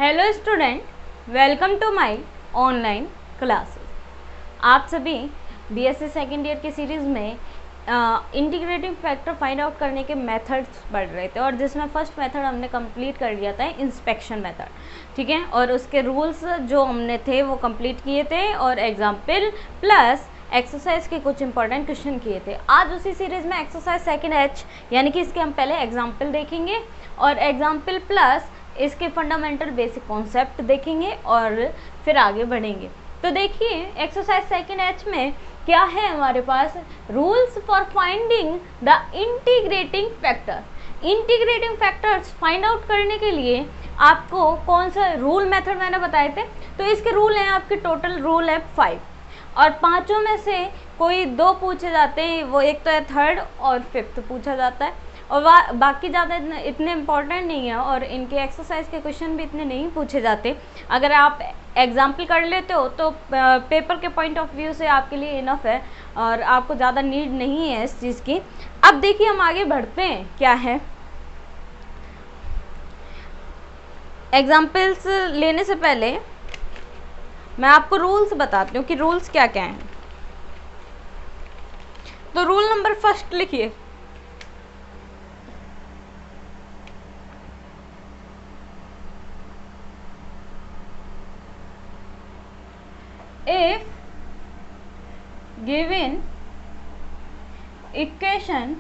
Hello student, welcome to my online classes. आप सभी BSc second year की series में इंटीग्रेटिंग फैक्टर फाइंड आउट करने के मेथड्स पढ़ रहे थे और जिसमें फर्स्ट मेथड हमने कंप्लीट कर लिया था, इंस्पेक्शन मेथड। ठीक है, और उसके रूल्स जो हमने थे वो कंप्लीट किए थे और एग्जाम्पल प्लस एक्सरसाइज के कुछ इंपॉर्टेंट क्वेश्चन किए थे। आज उसी सीरीज़ में एक्सरसाइज सेकेंड एच यानी कि इसके हम पहले एग्जाम्पल देखेंगे और एग्जाम्पल प्लस इसके फंडामेंटल बेसिक कॉन्सेप्ट देखेंगे और फिर आगे बढ़ेंगे। तो देखिए एक्सरसाइज सेकेंड एच में क्या है हमारे पास, rules for finding the integrating factor. Integrating factors find out करने के लिए आपको कौन सा रूल मेथड मैंने बताए थे, तो इसके रूल हैं, आपके टोटल रूल है 5 और पांचों में से कोई 2 पूछे जाते हैं, वो एक तो है थर्ड और फिफ्थ पूछा जाता है और बाकी ज़्यादा इतने इम्पॉर्टेंट नहीं है और इनके एक्सरसाइज के क्वेश्चन भी इतने नहीं पूछे जाते। अगर आप एग्जाम्पल कर लेते हो तो पेपर के पॉइंट ऑफ व्यू से आपके लिए इनफ है और आपको ज़्यादा नीड नहीं है इस चीज़ की। अब देखिए हम आगे बढ़ते हैं, क्या है एग्जाम्पल्स लेने से पहले मैं आपको रूल्स बताती हूँ कि रूल्स क्या क्या हैं। तो रूल नंबर फर्स्ट लिखिए, if given equation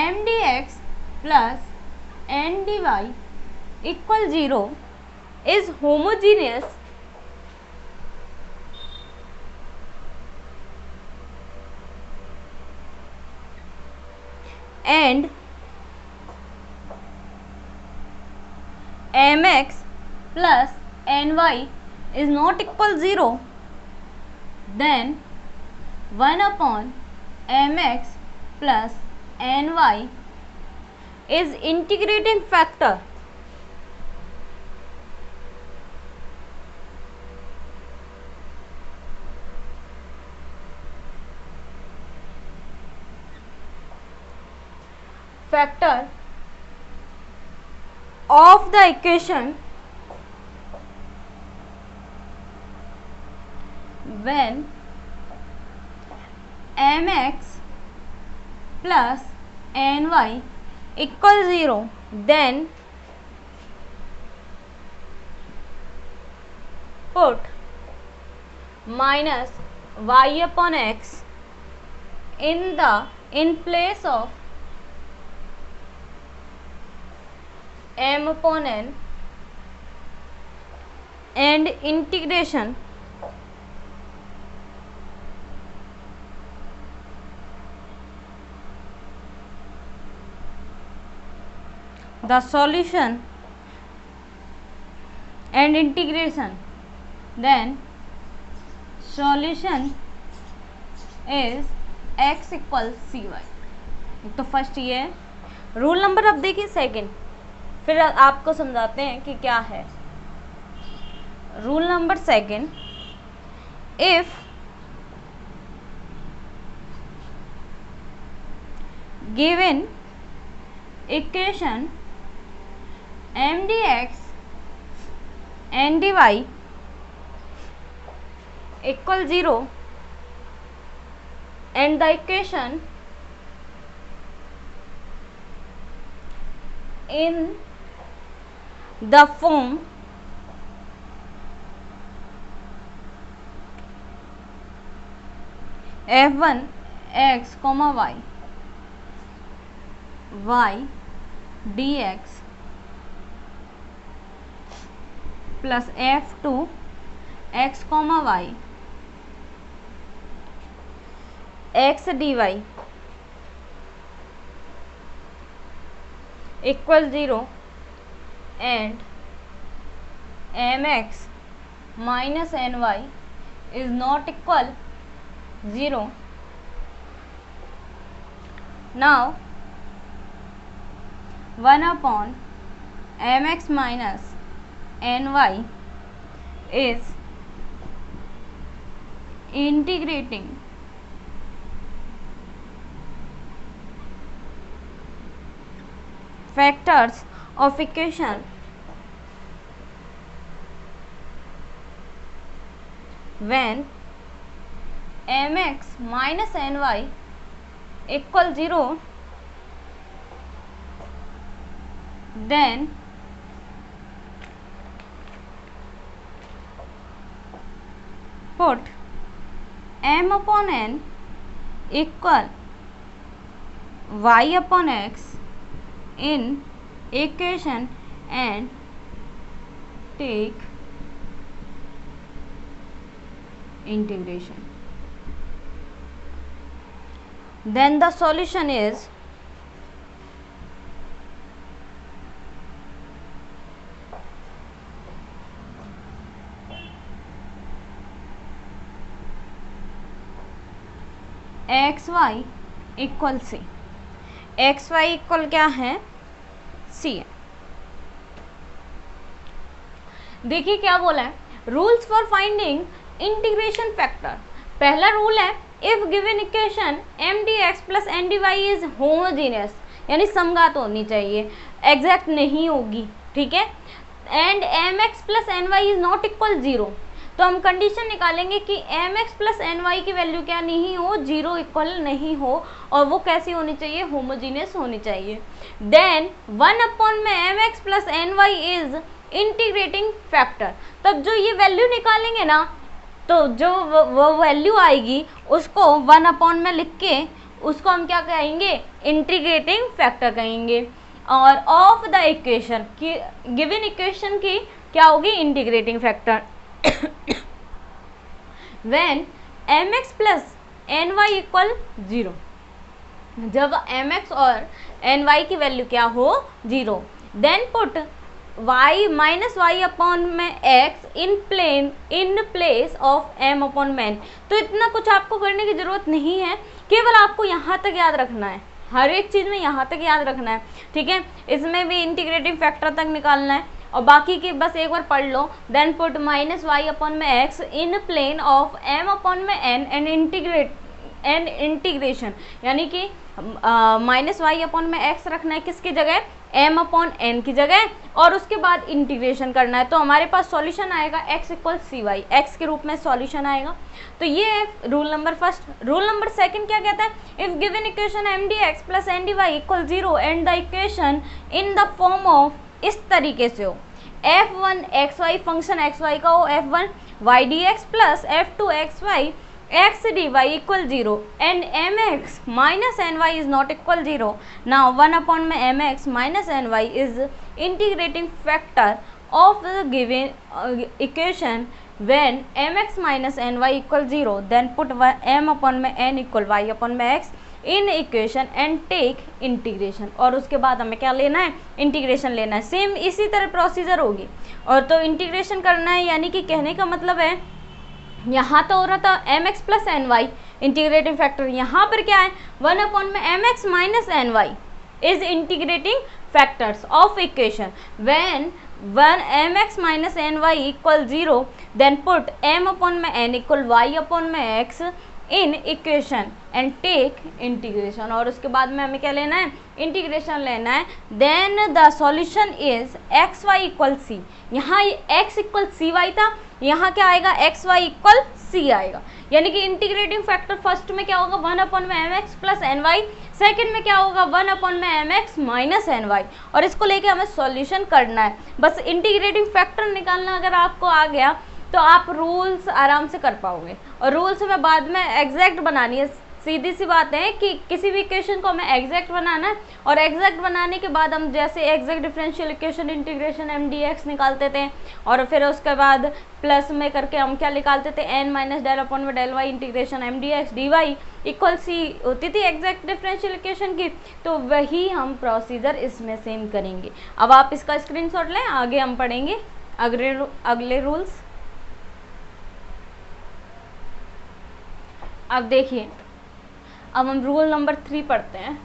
mdx plus ndy equal 0 is homogeneous and mx plus ny is not equal 0, then 1 upon mx plus ny is integrating factor. Factor of the equation when mx plus ny equal 0, then put minus y upon x in place of m upon n and integration the solution and integration, then solution is x equals cy। तो first ये है rule number. अब देखिए second, फिर आपको समझाते हैं कि क्या है rule number second. If given equation mdx and dy equal 0 and the equation in the form f1 x y y dx plus f2 x y x dy equal 0 and mx minus ny is not equal 0. Now 1 upon mx minus ny is integrating factors of equation when mx minus ny equal 0, then put m upon n equal y upon x in equation and take integration. Then the solution is xy equal C, xy equal क्या है, C है। देखिए क्या बोला है, rules for finding integration factor. पहला rule है, if given equation M D x plus N D Y is homogeneous, यानी समघात होनी चाहिए, एग्जैक्ट नहीं होगी, ठीक है। And M x plus N Y is not equal 0, तो हम कंडीशन निकालेंगे कि M x plus N Y की वैल्यू क्या नहीं हो, 0 इक्वल नहीं हो, और वो कैसी होनी चाहिए, होमोजीनियस होनी चाहिए। देन 1 अपॉन में M x plus N Y is integrating factor. तब जो ये वैल्यू निकालेंगे ना, तो जो वो वैल्यू आएगी उसको 1 अपॉन में लिख के उसको हम क्या कहेंगे, इंटीग्रेटिंग फैक्टर कहेंगे। और ऑफ द इक्वेशन की, गिवन इक्वेशन की क्या होगी, integrating factor. when mx plus ny equal 0, जब mx और ny की वैल्यू क्या हो, 0, then put y minus Y upon में x in place of m upon में n। तो इतना कुछ आपको करने की जरूरत नहीं है, केवल आपको यहाँ तक याद रखना है, हर एक चीज़ में यहाँ तक याद रखना है, ठीक है। इसमें भी इंटीग्रेटिंग फैक्टर तक निकालना है, और बाकी की बस एक बार पढ़ लो। Then put minus Y upon में x in plane of M upon में एन एंड इंटीग्रेशन, यानी कि माइनस वाई अपॉन में एक्स रखना है किसकी जगह, एम अपॉन एन की जगह, और उसके बाद इंटीग्रेशन करना है। तो हमारे पास सॉल्यूशन आएगा X equal C Y, X के रूप में सॉल्यूशन आएगा। तो ये है rule number first. Rule number second क्या कहता है, if given equation M D x plus N D Y equal 0 and the equation in the form of, इस तरीके से हो, f1 xy फंक्शन xy का हो f1 y dx plus f2 xy x dy equal 0 and mx minus ny is not equal 0। Now 1 upon में mx minus ny is integrating factor of the given equation when mx minus ny equal 0, then put m upon में n equal y upon में x in equation and take integration. और उसके बाद हमें क्या लेना है, इंटीग्रेशन लेना है। सेम इसी तरह प्रोसीजर होगी, और तो इंटीग्रेशन करना है, यानी कि कहने का मतलब है, यहाँ तो हो रहा था M x plus N y integrating factor, यहाँ पर क्या है, 1 अपॉन में M x minus N Y is integrating factors of equation when 1 M x minus N y equal 0, then put M upon में एन इक्वल वाई अपॉन में x in equation and take integration. और उसके बाद में हमें क्या लेना है, इंटीग्रेशन लेना है। Then the solution is x y equal C, यहाँ एक्स इक्वल सी वाई था, यहाँ क्या आएगा, एक्स वाई इक्वल सी आएगा। यानी कि इंटीग्रेटिंग फैक्टर फर्स्ट में क्या होगा, 1 अपॉन में M x plus N y, second में क्या होगा, 1 अपॉन में M x minus N y, और इसको लेके हमें सॉल्यूशन करना है। बस इंटीग्रेटिंग फैक्टर निकालना अगर आपको आ गया तो आप रूल्स आराम से कर पाओगे, और रूल्स में बाद में एग्जैक्ट बनानी है। सीधी सी बात है कि किसी भी इक्वेशन को हमें एग्जैक्ट बनाना है, और एग्जैक्ट बनाने के बाद हम जैसे exact differential equation integration M D x निकालते थे, और फिर उसके बाद प्लस में करके हम क्या निकालते थे, एन माइनस डेल अपॉन में del y integration M D x d Y equal C होती थी एग्जैक्ट डिफरेंशियल इक्वेशन की। तो वही हम प्रोसीजर इसमें सेम करेंगे। अब आप इसका स्क्रीनशॉट लें, आगे हम पढ़ेंगे अगले रूल्स। अब देखिए, अब हम रूल नंबर 3 पढ़ते हैं।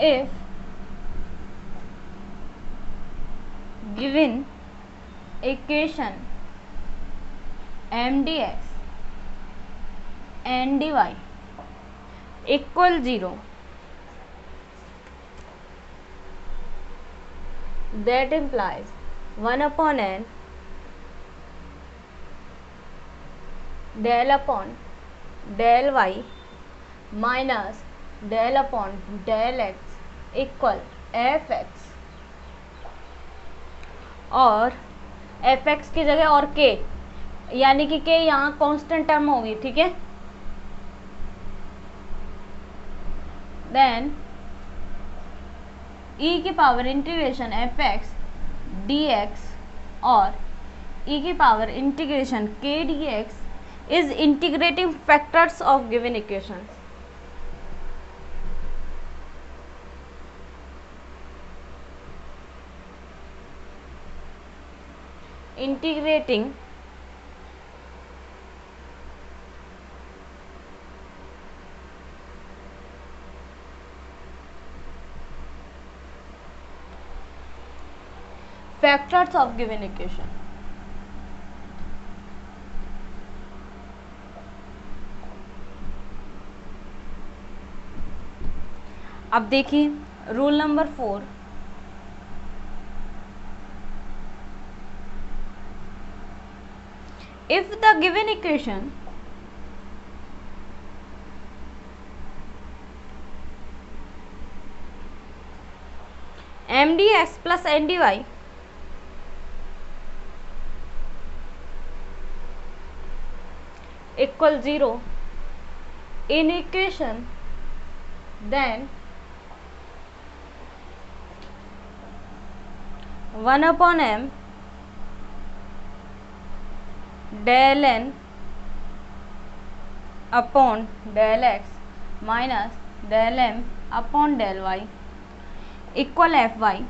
if given equation mdx and dy equal 0, that implies 1 upon n del upon del y minus del upon del x equal F x, और एफ एक्स की जगह और के, यानी कि के यहाँ कांस्टेंट टर्म होगी, ठीक है। देन ई की power integration f x d x और ई की power integration k d x is integrating factors of given equation. integrating factors of given equation। अब देखिए rule number 4, if the given equation mdx plus ndy equal 0 in equation, then 1 upon m del n upon del x minus del m upon del y equal f y,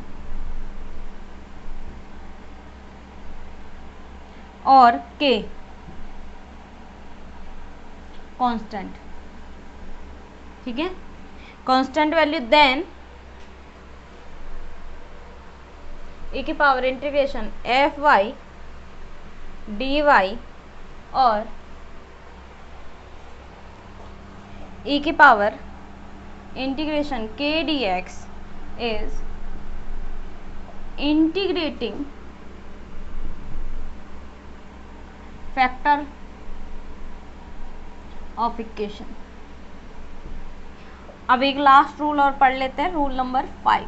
और k constant, ठीक है, constant value. Then e की power integration f y d y और e की power integration k d x is integrating factor of equation। अब एक last rule और पढ़ लेते हैं, rule number 5।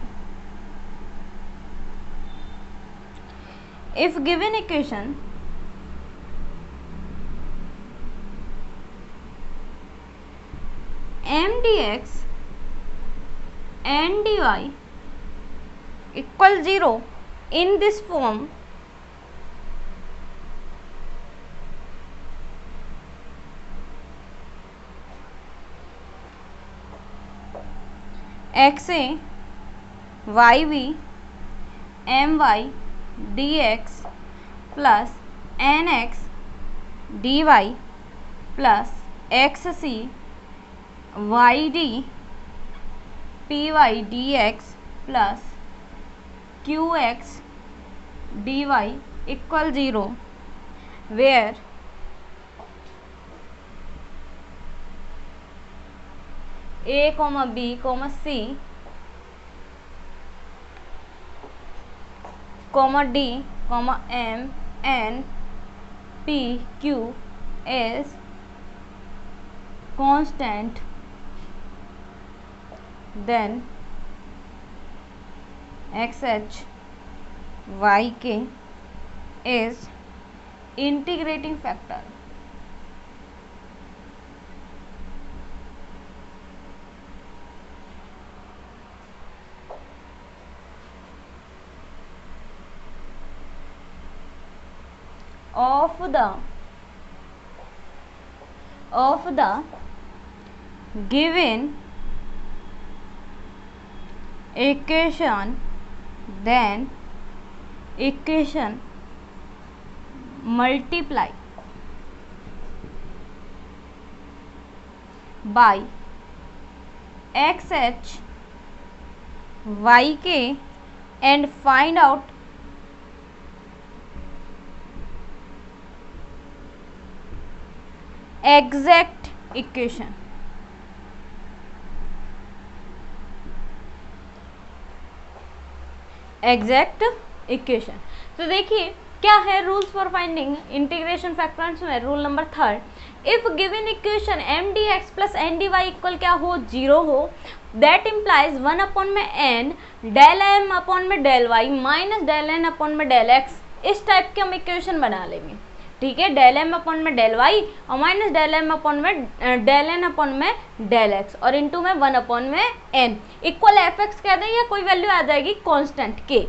if given equation mdx and dy equal 0 in this form, xa yv my dx plus nx dy plus xc yd py dx plus qx dy equal 0, where a, b, c, d, m, n, p, q is constant, then xh yk is integrating factor of the given equation, then equation multiply by xh Y K and find out exact equation. Exact equation. तो देखिए क्या है rules for finding integration factors में, rule number 3, if given equation M D x plus N D Y equal क्या हो, 0 हो, that implies 1 upon में N del M upon में del Y minus del N upon में del X, इस type के हम इक्वेशन बना लेंगे। ठीक है, डेल एम अपॉन में डेल वाई और माइनस डेल एम अपॉन में डेल एन अपॉन में डेल एक्स और इनटू में 1 अपॉन में एन इक्वल एफ एक्स कह दें या कोई वैल्यू आ जाएगी कांस्टेंट के।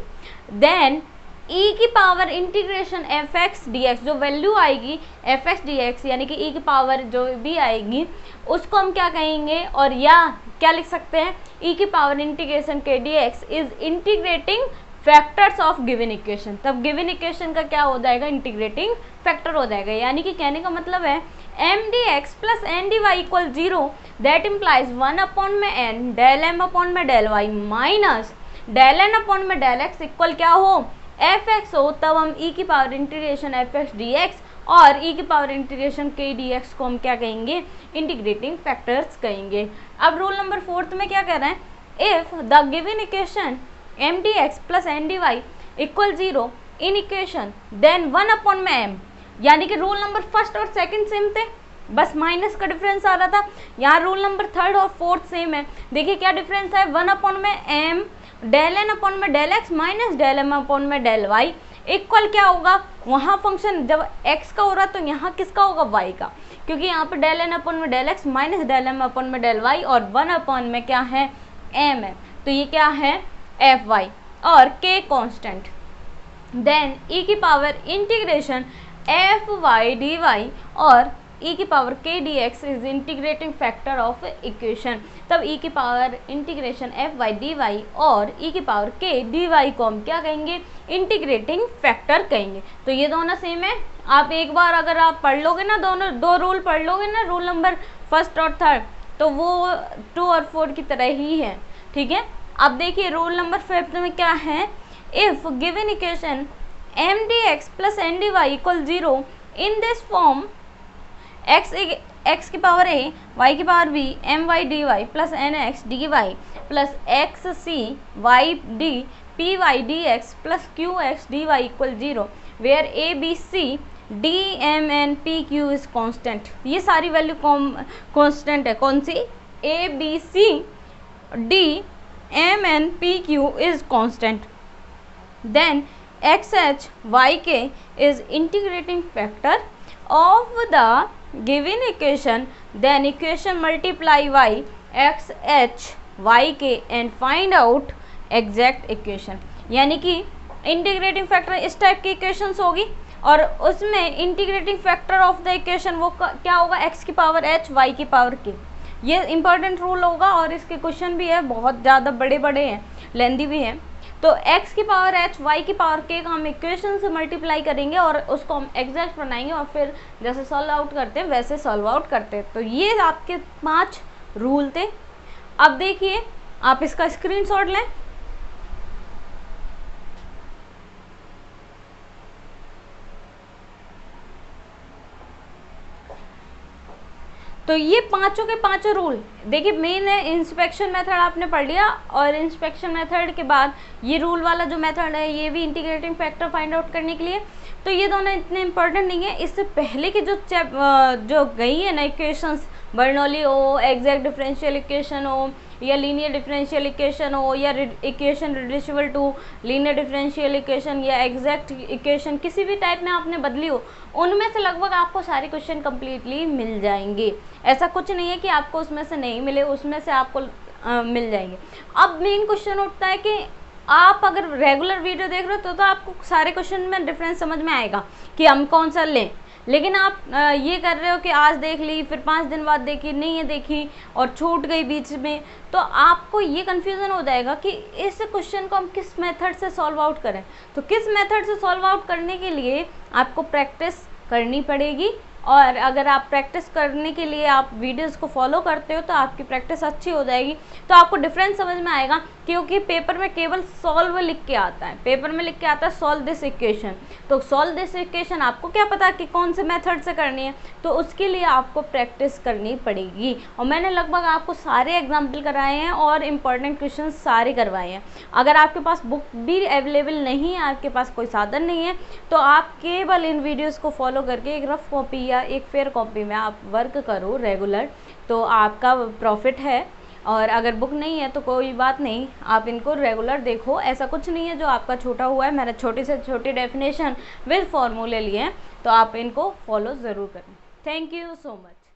देन ई की power integration f x d x, जो वैल्यू आएगी एफ एक्स डी एक्स यानी कि ई की पावर जो भी आएगी उसको हम क्या कहेंगे, और या क्या लिख सकते हैं, ई की power integration k d x is integrating factors of given equation. तब गिवन इक्वेशन का क्या हो जाएगा, इंटीग्रेटिंग फैक्टर हो जाएगा। यानी कि कहने का मतलब है M D x plus N D Y equal 0, that implies 1 upon में एन डेल एम अपॉन में del Y minus del N upon में डेल एक्स इक्वल क्या हो, एफ एक्स हो। तब हम ई की power integration f x d x और ई की power integration k d x को हम क्या कहेंगे, इंटीग्रेटिंग फैक्टर्स कहेंगे। अब रूल नंबर 4 में क्या कह रहे हैं, if the given equation M D x plus N D Y equal 0 in equation then 1 upon में एम, यानी कि रूल नंबर 1 और 2 सेम थे, बस माइनस का डिफरेंस आ रहा था। यहाँ रूल नंबर 3 और 4 सेम है। देखिए क्या डिफरेंस है, 1 अपॉन में एम डेल एन अपॉन में del x minus del M upon में डेल वाई इक्वल क्या होगा, वहाँ फंक्शन जब x का हो रहा तो यहाँ किसका होगा, y का, क्योंकि यहाँ पे डेल एन अपॉन में del x minus del M upon में डेल वाई और 1 अपॉन में क्या है, m है, तो ये क्या है एफ वाई और k कांस्टेंट। देन ई की power integration f y d y और ई की power k d x is integrating factor of equation. तब ई की power integration f y d y और ई की पावर के डी वाई को हम क्या कहेंगे, इंटीग्रेटिंग फैक्टर कहेंगे। तो ये दोनों सेम है। आप एक बार अगर आप पढ़ लोगे ना, दोनों 2 रूल पढ़ लोगे ना, रूल नंबर 1 और 3, तो वो 2 और 4 की तरह ही है। ठीक है, अब देखिए रूल नंबर 5 में क्या है, if given equation M D x plus N D Y equal 0 in this form x की पावर ए वाई की power b m y d y plus n x d y plus x c y d p y d x plus q x d Y equal 0 where a B C D M N P Q is constant. ये सारी value constant है, कौन सी, A B C D M N P Q is constant. Then X H Y K is integrating factor of the given equation, then equation multiply y x h y k and find out exact equation। यानी कि integrating factor इस type की equations होगी और उसमें integrating factor of the equation वो क्या होगा, x की पावर h y की पावर k। ये इंपॉर्टेंट रूल होगा और इसके क्वेश्चन भी है, बहुत ज़्यादा बड़े बड़े हैं, लेंदी भी हैं। तो x की पावर h y की पावर k का हम इक्वेशन से मल्टीप्लाई करेंगे और उसको हम एग्जैक्ट बनाएंगे और फिर जैसे सॉल्व आउट करते हैं वैसे सॉल्व आउट करते हैं। तो ये आपके 5 रूल थे। अब देखिए आप इसका स्क्रीनशॉट लें। तो ये पांचों के पांचों रूल देखिए, मेन है इंस्पेक्शन मेथड आपने पढ़ लिया और इंस्पेक्शन मेथड के बाद ये रूल वाला जो मेथड है ये भी इंटीग्रेटिंग फैक्टर फाइंड आउट करने के लिए। तो ये दोनों इतने इंपॉर्टेंट नहीं है। इससे पहले की जो गई है ना इक्वेशंस, बर्नौली हो, एग्जैक्ट डिफरेंशियल इक्वेशन हो या लीनियर डिफरेंशियल इक्वेशन हो या equation reducible to linear differential equation या एग्जैक्ट इक्वेशन, किसी भी टाइप में आपने बदली हो, उनमें से लगभग आपको सारे क्वेश्चन कम्प्लीटली मिल जाएंगे। ऐसा कुछ नहीं है कि आपको उसमें से नहीं मिले, उसमें से आपको मिल जाएंगे। अब मेन क्वेश्चन उठता है कि आप अगर रेगुलर वीडियो देख रहे हो तो आपको सारे क्वेश्चन में डिफरेंस समझ में आएगा कि हम कौन सा लें। लेकिन आप ये कर रहे हो कि आज देख ली, फिर 5 दिन बाद देखी, नहीं ये देखी और छूट गई बीच में, तो आपको ये कन्फ्यूज़न हो जाएगा कि इस क्वेश्चन को हम किस मेथड से सॉल्व आउट करें। तो किस मेथड से सॉल्व आउट करने के लिए आपको प्रैक्टिस करनी पड़ेगी और अगर आप प्रैक्टिस करने के लिए आप वीडियोस को फॉलो करते हो तो आपकी प्रैक्टिस अच्छी हो जाएगी, तो आपको डिफरेंस समझ में आएगा। क्योंकि पेपर में केवल सॉल्व लिख के आता है, पेपर में लिख के आता है सॉल्व दिस इक्वेशन, तो सॉल्व दिस इक्वेशन आपको क्या पता कि कौन से मेथड से करनी है, तो उसके लिए आपको प्रैक्टिस करनी पड़ेगी। और मैंने लगभग आपको सारे एग्जाम्पल कराए हैं और इम्पॉर्टेंट क्वेश्चन सारे करवाए हैं। अगर आपके पास बुक भी अवेलेबल नहीं है, आपके पास कोई साधन नहीं है, तो आप केवल इन वीडियोस को फॉलो करके एक रफ कॉपी या एक फेयर कॉपी में आप वर्क करो रेगुलर, तो आपका प्रॉफिट है। और अगर बुक नहीं है तो कोई बात नहीं, आप इनको रेगुलर देखो, ऐसा कुछ नहीं है जो आपका छोटा हुआ है। मैंने छोटी से छोटी डेफिनेशन विद फॉर्मूले लिए हैं, तो आप इनको फॉलो ज़रूर करें। Thank you so much.